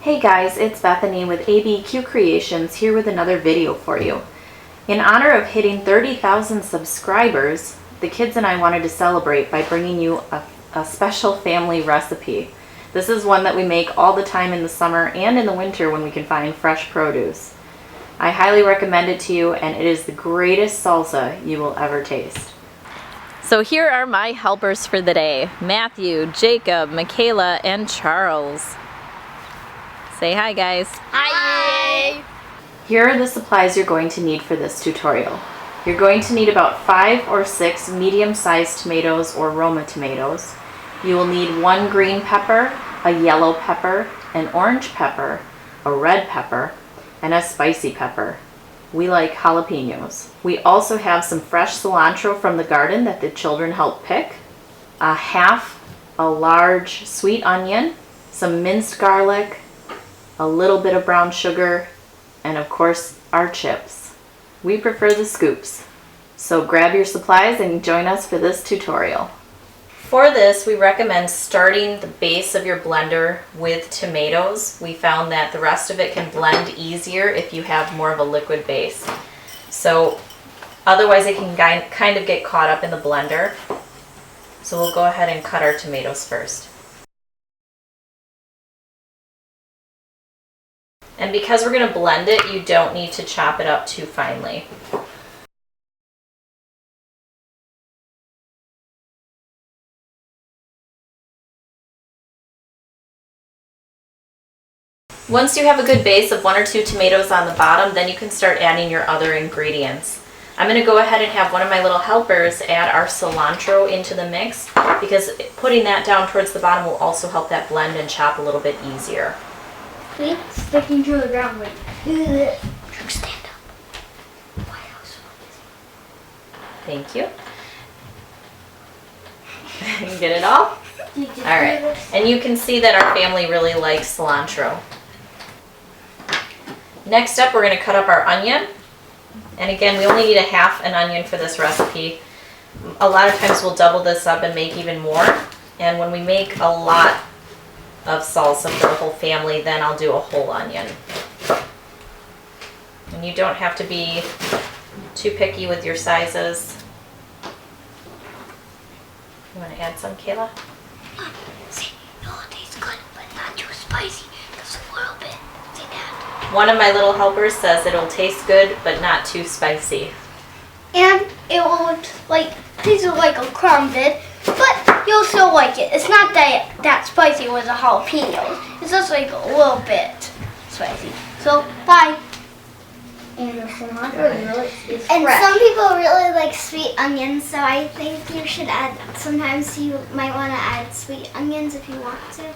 Hey guys, it's Bethany with ABQ Creations here with another video for you. In honor of hitting 30,000 subscribers, the kids and I wanted to celebrate by bringing you a special family recipe. This is one that we make all the time in the summer and in the winter when we can find fresh produce. I highly recommend it to you, and it is the greatest salsa you will ever taste. So here are my helpers for the day: Matthew, Jacob, Michaela, and Charles. Say hi, guys. Hi! Here are the supplies you're going to need for this tutorial. You're going to need about 5 or 6 medium-sized tomatoes or Roma tomatoes. You will need 1 green pepper, a yellow pepper, an orange pepper, a red pepper, and a spicy pepper. We like jalapenos. We also have some fresh cilantro from the garden that the children helped pick, a large sweet onion, some minced garlic, a little bit of brown sugar, and of course our chips. We prefer the scoops. So grab your supplies and join us for this tutorial. For this, we recommend starting the base of your blender with tomatoes. We found that the rest of it can blend easier if you have more of a liquid base. So otherwise it can kind of get caught up in the blender. So we'll go ahead and cut our tomatoes first. And because we're going to blend it, you don't need to chop it up too finely. Once you have a good base of 1 or 2 tomatoes on the bottom, then you can start adding your other ingredients. I'm going to go ahead and have one of my little helpers add our cilantro into the mix, because putting that down towards the bottom will also help that blend and chop a little bit easier. See? Sticking to the ground like, stand up. Thank you. Get it all? Alright, and you can see that our family really likes cilantro. Next up, we're going to cut up our onion. And again, we only need a half an onion for this recipe. A lot of times we'll double this up and make even more. And when we make a lot of salsa for the whole family, then I'll do a whole onion. And you don't have to be too picky with your sizes. You want to add some, Kayla? See, no, it tastes good, but not too spicy. Just a little bit. See that? One of my little helpers says it'll taste good, but not too spicy. And it will taste like a crumb did, but you'll still like it. It's not that spicy with the jalapenos. It's just like a little bit spicy. So, bye. And the cilantro is And fresh. some people really like sweet onions, so I think you should add, sometimes you might want to add sweet onions if you want to.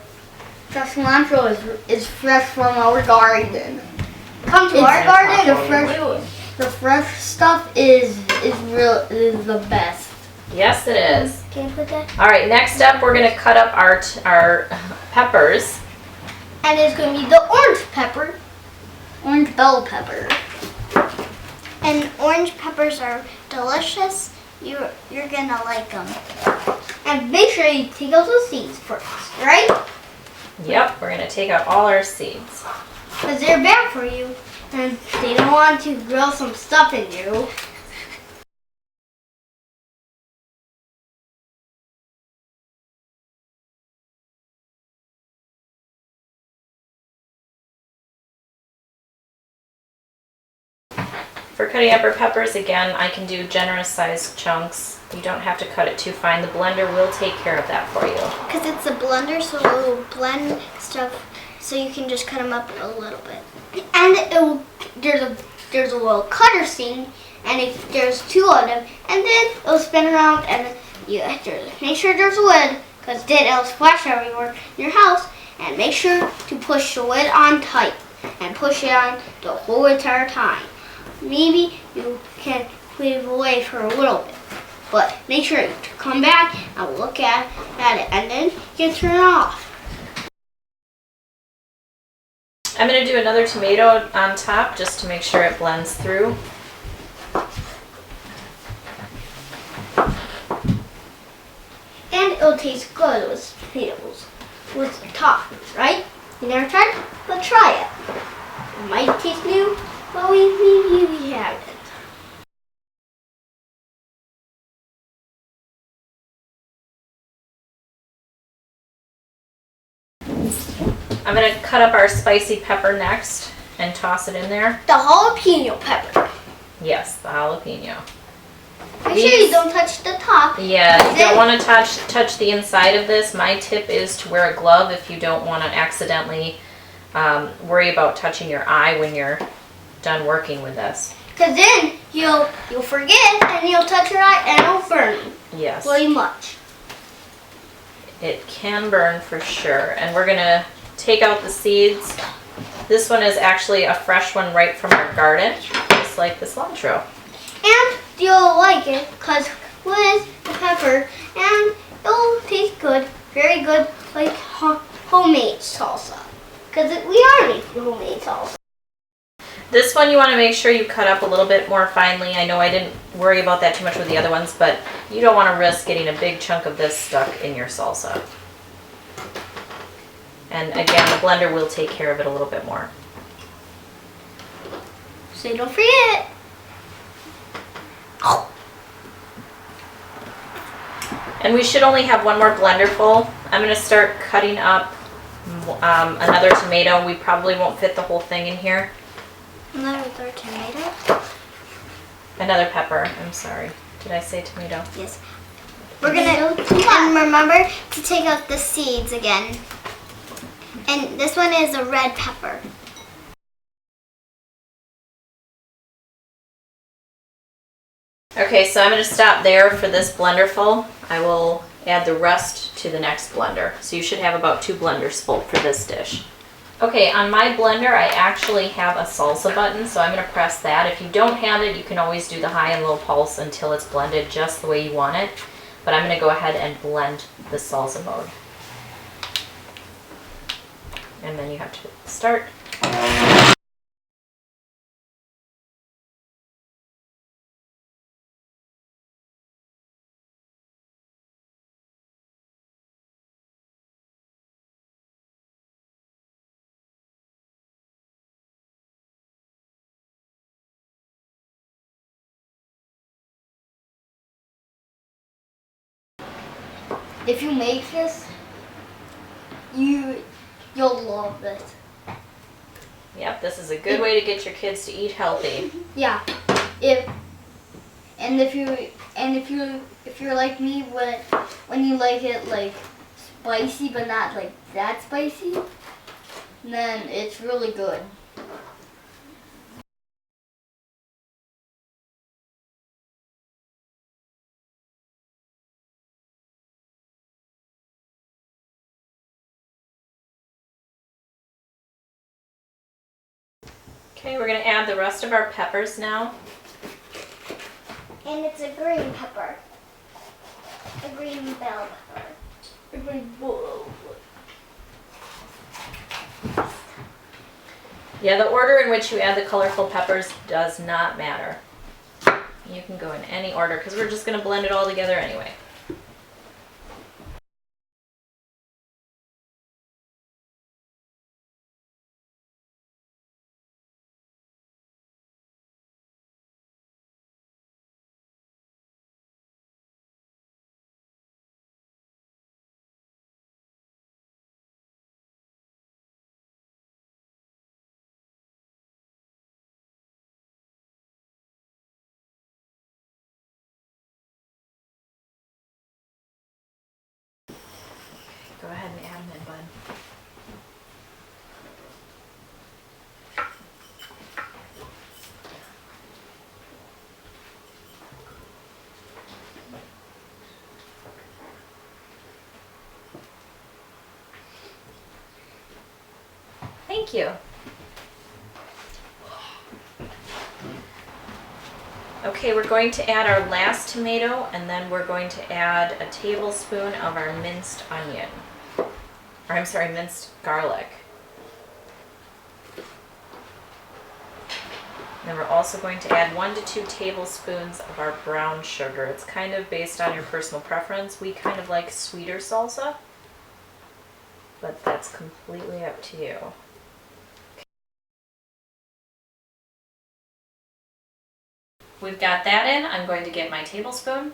The cilantro is fresh from our garden. Come to our garden. The fresh stuff is the best. Yes, it is. Can you put that? All right, next up, we're going to cut up our peppers. And it's going to be the orange bell pepper. And orange peppers are delicious. You're gonna like them. And make sure you take out the seeds first, right? Yep, we're going to take out all our seeds. Because they're bad for you. And they don't want to grow some stuff in you. For cutting up our peppers, again, I can do generous sized chunks. You don't have to cut it too fine. The blender will take care of that for you. Because it's a blender, so it will blend stuff, so you can just cut them up a little bit. And there's a little cutter seam, and if there's 2 of them, and then it'll spin around, and you have to make sure there's a lid, because then it'll splash everywhere in your house. And make sure to push the lid on tight, and push it on the whole entire time. Maybe you can leave it away for a little bit, but make sure to come back and look at it, and then you can turn it off. I'm going to do another tomato on top just to make sure it blends through. And it'll taste good with potatoes, with toppings, right? You never tried it? But try it. It might taste new, but we haven't. I'm going to cut up our spicy pepper next and toss it in there. The jalapeno pepper. Yes, the jalapeno. Make sure you don't touch the top. Yeah, you don't want to touch the inside of this. My tip is to wear a glove if you don't want to accidentally worry about touching your eye when you're done working with this. Because then you'll forget and you'll touch your eye and it'll burn. Yes. Really much. It can burn for sure. And we're going to take out the seeds. This one is actually a fresh one right from our garden, just like the cilantro. And you'll like it because with the pepper and it'll taste good, very good, like homemade salsa. Because we are making homemade salsa. This one you want to make sure you cut up a little bit more finely. I know I didn't worry about that too much with the other ones, but you don't want to risk getting a big chunk of this stuck in your salsa. And again, the blender will take care of it a little bit more. So don't forget. And we should only have one more blender full. I'm going to start cutting up another tomato. We probably won't fit the whole thing in here. Another tomato? Another pepper, I'm sorry. Did I say tomato? Yes. We're gonna, and remember to take out the seeds again. And this one is a red pepper. Okay, so I'm going to stop there for this blender full. I will add the rest to the next blender. So you should have about 2 blenders full for this dish. Okay, on my blender I actually have a salsa button, so I'm going to press that. If you don't have it, you can always do the high and low pulse until it's blended just the way you want it. But I'm going to go ahead and blend the salsa mode. And then you have to start. If you make this, you'll love it. Yep, this is a good way to get your kids to eat healthy. Yeah. If you're like me, when you like it like spicy but not like that spicy, then it's really good. Okay, we're going to add the rest of our peppers now. And it's a green pepper. A green bell pepper. Yeah, the order in which you add the colorful peppers does not matter. You can go in any order because we're just going to blend it all together anyway. Go ahead and add them in, bud. Thank you. Okay, we're going to add our last tomato and then we're going to add a tablespoon of our minced onion. Or I'm sorry, minced garlic. Then we're also going to add 1 to 2 tablespoons of our brown sugar. It's kind of based on your personal preference. We kind of like sweeter salsa, but That's completely up to you. We've got that in. I'm going to get my tablespoon.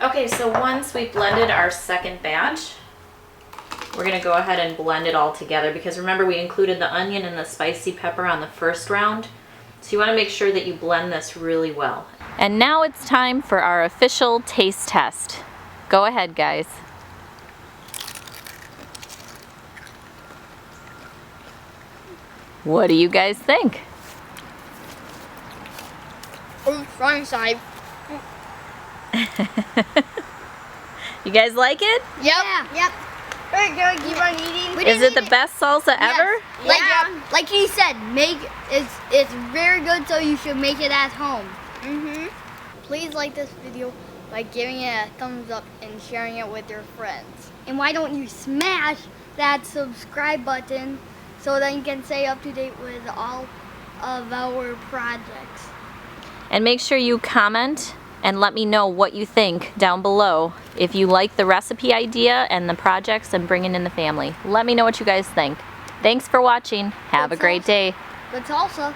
Okay, so once we've blended our second batch, we're going to go ahead and blend it all together because remember we included the onion and the spicy pepper on the first round. So you want to make sure that you blend this really well. And now it's time for our official taste test. Go ahead, guys. What do you guys think? Wrong side. You guys like it? Yep. Yep. We're gonna keep on eating. Is it the best salsa ever? Like he said, it's very good, so you should make it at home. Please like this video by giving it a thumbs up and sharing it with your friends. And why don't you smash that subscribe button so that you can stay up to date with all of our projects. And make sure you comment and let me know what you think down below. If you like the recipe idea and the projects and bringing in the family. Let me know what you guys think. Thanks for watching. Have a great day. Good salsa.